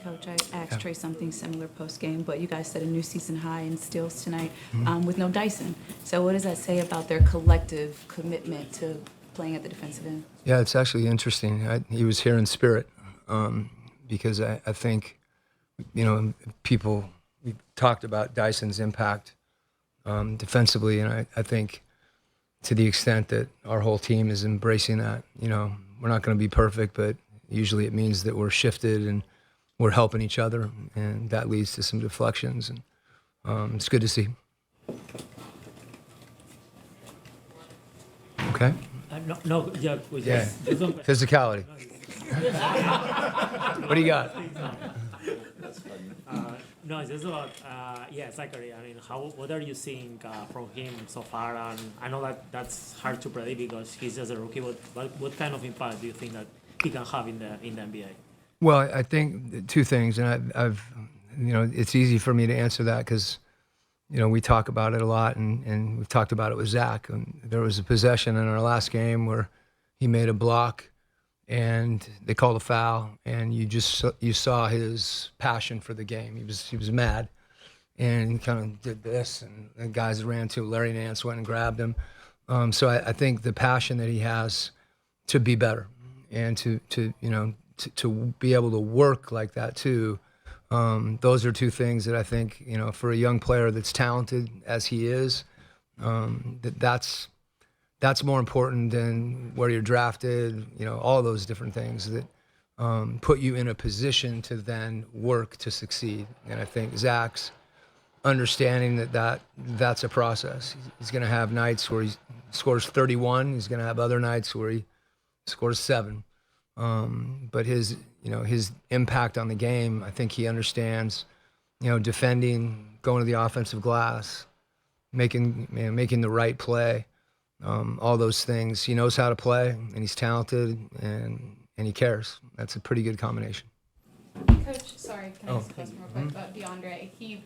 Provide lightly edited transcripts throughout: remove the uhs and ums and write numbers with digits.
Coach, I asked Trey something similar post-game, but you guys set a new season high in steals tonight with no Dyson. So what does that say about their collective commitment to playing at the defensive end? Yeah, it's actually interesting. He was here in spirit because I think, we talked about Dyson's impact defensively, and I think to the extent that our whole team is embracing that, we're not going to be perfect, but usually it means that we're shifted and we're helping each other, and that leads to some deflections, and it's good to see. Okay? Physicality. What do you got? No, it's just about Zachary. I mean, what are you seeing from him so far? And I know that that's hard to predict because he's just a rookie. But what kind of impact do you think that he can have in the NBA? Well, I think two things, and I've it's easy for me to answer that because we talk about it a lot, and we've talked about it with Zach. And there was a possession in our last game where he made a block, and they called a foul, and you saw his passion for the game. He was mad, and he kind of did this, and the guys ran to Larry Nance, went and grabbed him. So I think the passion that he has to be better, and to be able to work like that too. Those are two things that I think for a young player that's talented as he is, that's more important than where you're drafted, all those different things that put you in a position to then work to succeed. And I think Zach's understanding that's a process. He's going to have nights where he scores 31. He's going to have other nights where he scores 7. But his impact on the game, I think he understands, defending, going to the offensive glass, making the right play. All those things. He knows how to play, and he's talented, and he cares. That's a pretty good combination. Coach, sorry, can I ask a question real quick about DeAndre? He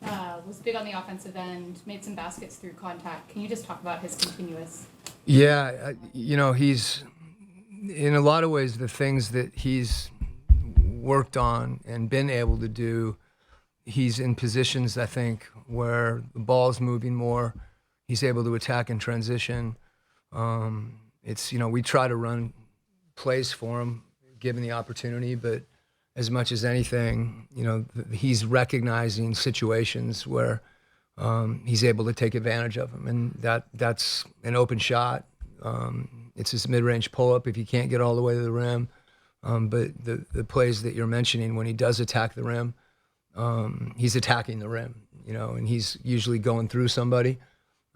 was big on the offensive end, made some baskets through contact. Can you just talk about his continuous? Yeah, he's, in a lot of ways, the things that he's worked on and been able to do, he's in positions, I think, where the ball's moving more. He's able to attack in transition. We try to run plays for him, given the opportunity, but as much as anything, he's recognizing situations where he's able to take advantage of them, and that's an open shot. It's his mid-range pull-up if he can't get all the way to the rim. But the plays that you're mentioning, when he does attack the rim, he's attacking the rim, and he's usually going through somebody.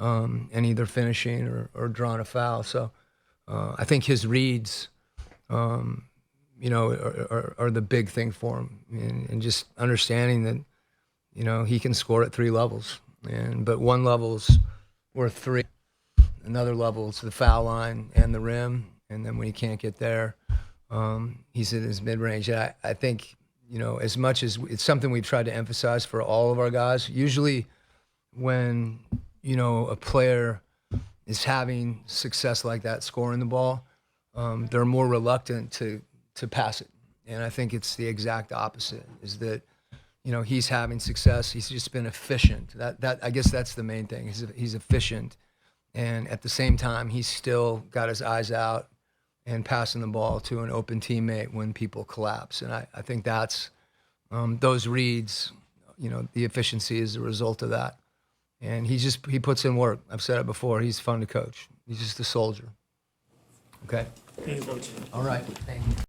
And either finishing or drawing a foul. So I think his reads, are the big thing for him, and just understanding that, he can score at 3 levels, but one level's worth 3, another level's the foul line and the rim, and then when he can't get there, he's in his mid-range. And I think, as much as it's something we've tried to emphasize for all of our guys, usually when a player is having success like that, scoring the ball, they're more reluctant to pass it. And I think it's the exact opposite, is that, he's having success. He's just been efficient. I guess that's the main thing. He's efficient. And at the same time, he's still got his eyes out and passing the ball to an open teammate when people collapse. And I think that's those reads, the efficiency is a result of that. And he puts in work. I've said it before. He's fun to coach. He's just a soldier. Okay? Thank you, Coach. All right. Thank you.